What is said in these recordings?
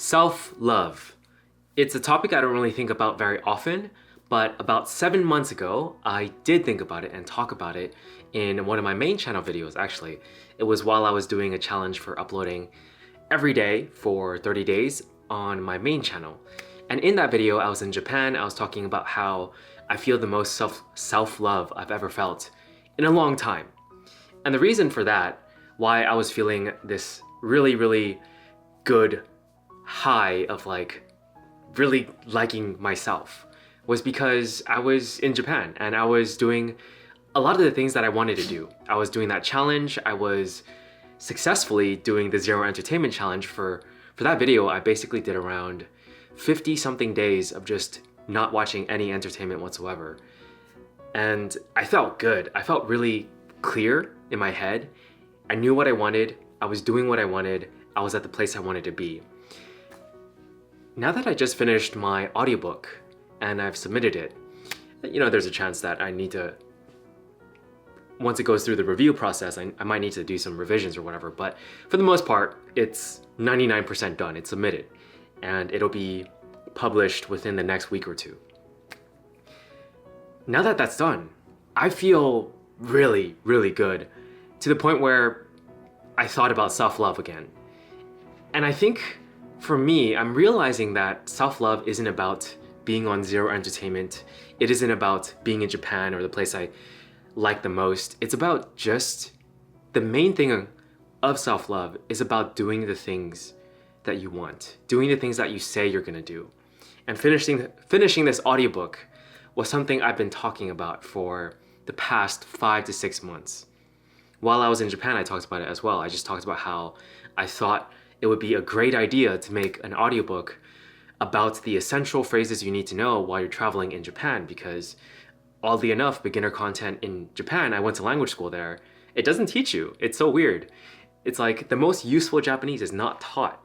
Self-love. It's a topic I don't really think about very often, but about 7 months ago, I did think about it and talk about it in one of my main channel videos, actually. It was while I was doing a challenge for uploading every day for 30 days on my main channel. And in that video, I was in Japan. I was talking about how I feel the most self-love I've ever felt in a long time. And the reason for that, why I was feeling this really good high of really liking myself, was because I was in Japan and I was doing a lot of the things that I wanted to do. I was doing that challenge. I was successfully doing the Zero Entertainment Challenge. For that video, I basically did around 50 something days of just not watching any entertainment whatsoever. And I felt good. I felt really clear in my head. I knew what I wanted. I was doing what I wanted. I was at the place I wanted to be. Now that I just finished my audiobook and I've submitted it, there's a chance that I need to, once it goes through the review process, I might need to do some revisions or whatever, but for the most part, it's 99% done. It's submitted and it'll be published within the next week or two. Now that that's done, I feel really good, to the point where I thought about self-love again. And I think for me, I'm realizing that self-love isn't about being on Zero Entertainment. It isn't about being in Japan or the place I like the most. It's about just, the main thing of self-love is about doing the things that you want, doing the things that you say you're gonna do. And finishing this audiobook was something I've been talking about for the past 5 to 6 months. While I was in Japan, I talked about it as well. I just talked about how I thought it would be a great idea to make an audiobook about the essential phrases you need to know while you're traveling in Japan, because oddly enough, beginner content in Japan, I went to language school there, it doesn't teach you. It's so weird. It's like the most useful Japanese is not taught.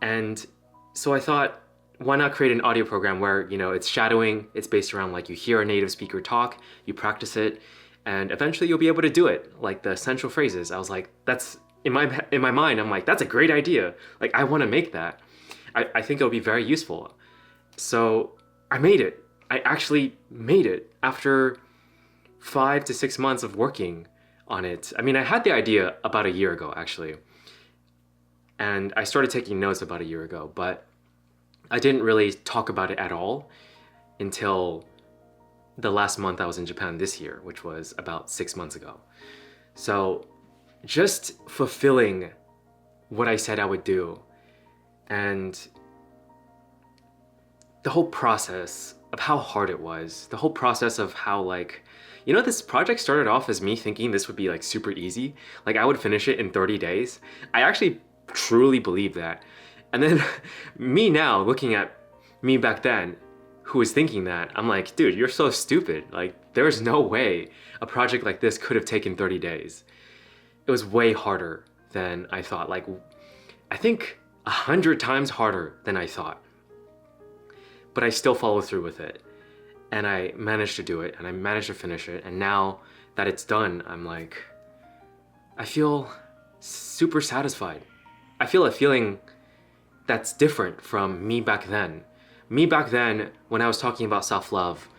And so I thought, why not create an audio program where, it's shadowing, it's based around you hear a native speaker talk, you practice it, and eventually you'll be able to do it, like the essential phrases. I was like, that's, in my mind, I'm like, that's a great idea. I want to make that. I think it'll be very useful. So I made it. I actually made it after 5 to 6 months of working on it. I mean, I had the idea about a year ago, actually. And I started taking notes about a year ago, but I didn't really talk about it at all until the last month I was in Japan this year, which was about 6 months ago. So just fulfilling what I said I would do, and the whole process of how hard it was, the whole process of how this project started off as me thinking this would be super easy. I would finish it in 30 days. I actually truly believe that. And then me now, looking at me back then, who was thinking that, I'm like, dude, you're so stupid. There's no way a project like this could have taken 30 days. It was way harder than I thought. I think 100 times harder than I thought. But I still followed through with it. And I managed to do it, and I managed to finish it. And now that it's done, I feel super satisfied. I feel a feeling that's different from me back then. Me back then, when I was talking about self-love,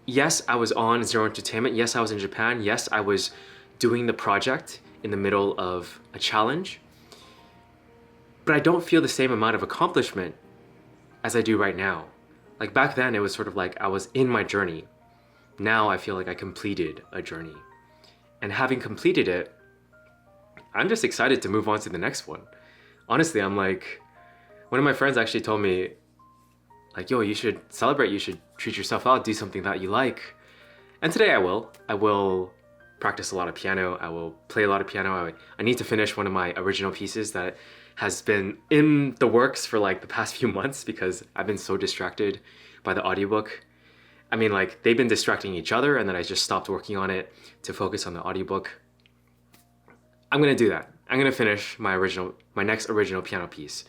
yes, I was on Zero Entertainment. Yes, I was in Japan. Yes, I was doing the project in the middle of a challenge. But I don't feel the same amount of accomplishment as I do right now. Back then, it was sort of I was in my journey. Now I feel like I completed a journey. And having completed it, I'm just excited to move on to the next one. Honestly, I'm one of my friends actually told me, yo, you should celebrate, you should treat yourself out, do something that you like. And today I will. I will practice a lot of piano. I will play a lot of piano. I need to finish one of my original pieces that has been in the works for the past few months, because I've been so distracted by the audiobook. I mean, they've been distracting each other, and then I just stopped working on it to focus on the audiobook. I'm gonna do that. I'm gonna finish my next original piano piece,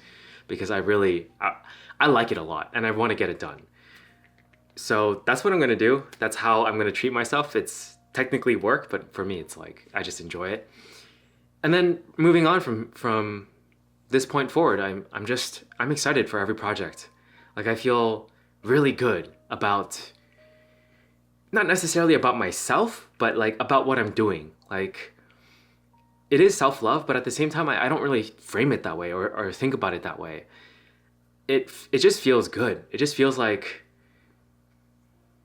because I like it a lot and I want to get it done. So that's what I'm gonna do. That's how I'm gonna treat myself. It's technically work, but for me, it's I just enjoy it. And then moving on from this point forward, I'm excited for every project. Like I feel really good about, not necessarily about myself, but like about what I'm doing. Like it is self-love, but at the same time, I don't really frame it that way or think about it that way. It just feels good. It feels like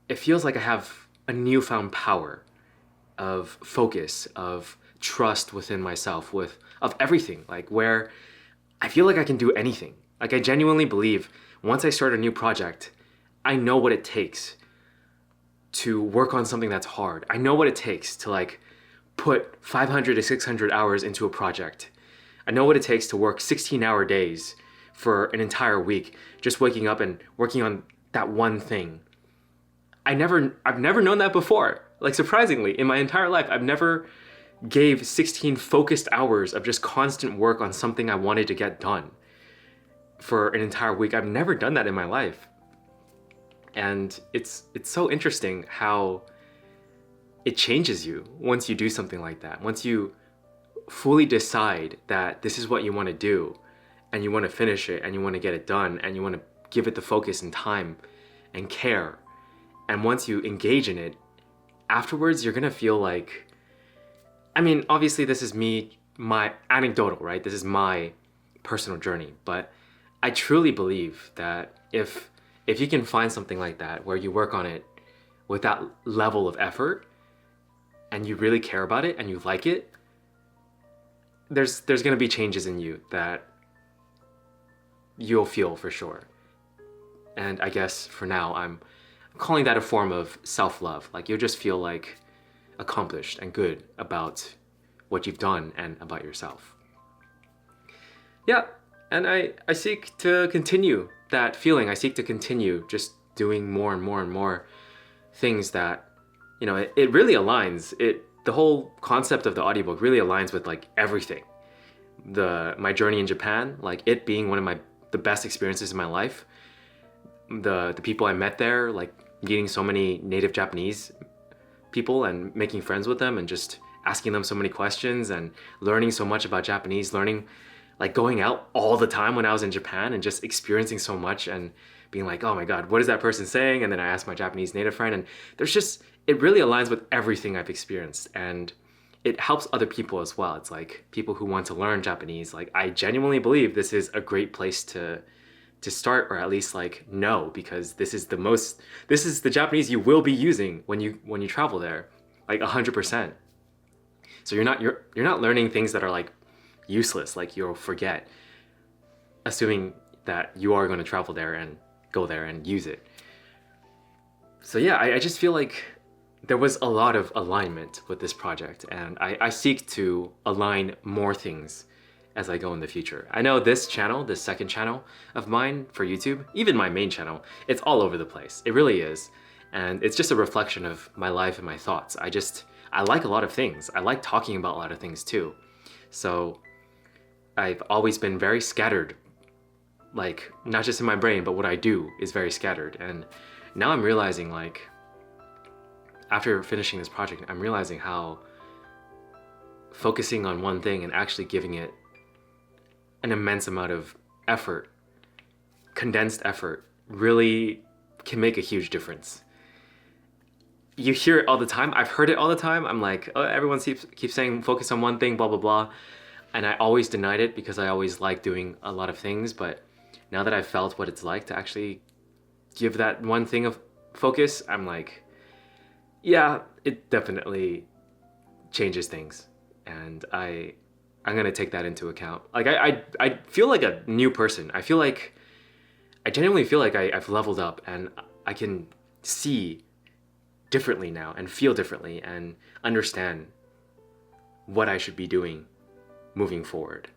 I have a newfound power of focus, of trust within myself, of everything. Like where I feel like I can do anything. Like I genuinely believe once I start a new project, I know what it takes to work on something that's hard. I know what it takes to like put 500 to 600 hours into a project. I know what it takes to work 16-hour days for an entire week, just waking up and working on that one thing. I've never known that before. Like surprisingly, in my entire life, I've never gave 16 focused hours of just constant work on something I wanted to get done for an entire week. I've never done that in my life. And it's so interesting how it changes you once you do something like that. Once you fully decide that this is what you want to do and you want to finish it and you want to get it done and you want to give it the focus and time and care. And once you engage in it, afterwards you're going to feel like, I mean, obviously this is my anecdotal, right? This is my personal journey, but I truly believe that if you can find something like that where you work on it with that level of effort and you really care about it and you like it, there's going to be changes in you that you'll feel for sure. And I guess for now, I'm calling that a form of self-love. Like you'll just feel like accomplished and good about what you've done and about yourself. Yeah, and I seek to continue that feeling. I seek to continue just doing more and more and more things that, you know, it really aligns. The whole concept of the audiobook really aligns with like everything. My journey in Japan, like it being one of the best experiences in my life. The people I met there, like meeting so many native Japanese people and making friends with them and just asking them so many questions and learning so much about Japanese, like going out all the time when I was in Japan and just experiencing so much and being like, oh my God, what is that person saying? And then I asked my Japanese native friend, and it really aligns with everything I've experienced, and it helps other people as well. It's like people who want to learn Japanese. Like I genuinely believe this is a great place to start, or at least like know, because this is the Japanese you will be using when you travel there, like 100%. So you're not learning things that are like useless, like you'll forget, assuming that you are going to travel there and go there and use it. So yeah, I just feel like there was a lot of alignment with this project, and I seek to align more things as I go in the future. I know this channel, this second channel of mine for YouTube, even my main channel, it's all over the place. It really is. And it's just a reflection of my life and my thoughts. I like a lot of things. I like talking about a lot of things too. So I've always been very scattered, like not just in my brain, but what I do is very scattered. And now I'm realizing, like, after finishing this project, I'm realizing how focusing on one thing and actually giving it an immense amount of effort, condensed effort, really can make a huge difference. You hear it all the time. I've heard it all the time. I'm like, oh, everyone keeps saying focus on one thing, blah, blah, blah. And I always denied it because I always like doing a lot of things. But now that I've felt what it's like to actually give that one thing of focus, I'm like, yeah, it definitely changes things. And I'm gonna take that into account. Like I feel like a new person. I genuinely feel like I've leveled up and I can see differently now and feel differently and understand what I should be doing moving forward.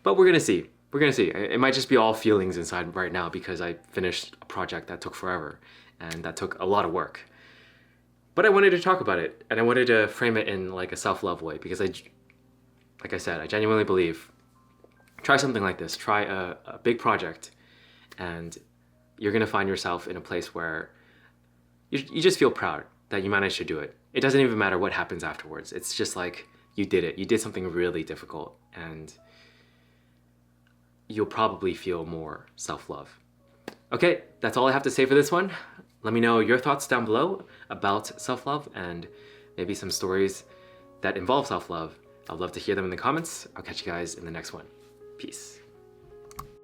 But we're gonna see. It might just be all feelings inside right now because I finished a project that took forever and that took a lot of work. But I wanted to talk about it, and I wanted to frame it in like a self-love way because like I said, I genuinely believe, try something like this, try a big project, and you're gonna find yourself in a place where you just feel proud that you managed to do it. It doesn't even matter what happens afterwards. It's just like, you did it. You did something really difficult, and you'll probably feel more self-love. Okay, that's all I have to say for this one. Let me know your thoughts down below about self-love and maybe some stories that involve self-love. I'd love to hear them in the comments. I'll catch you guys in the next one. Peace.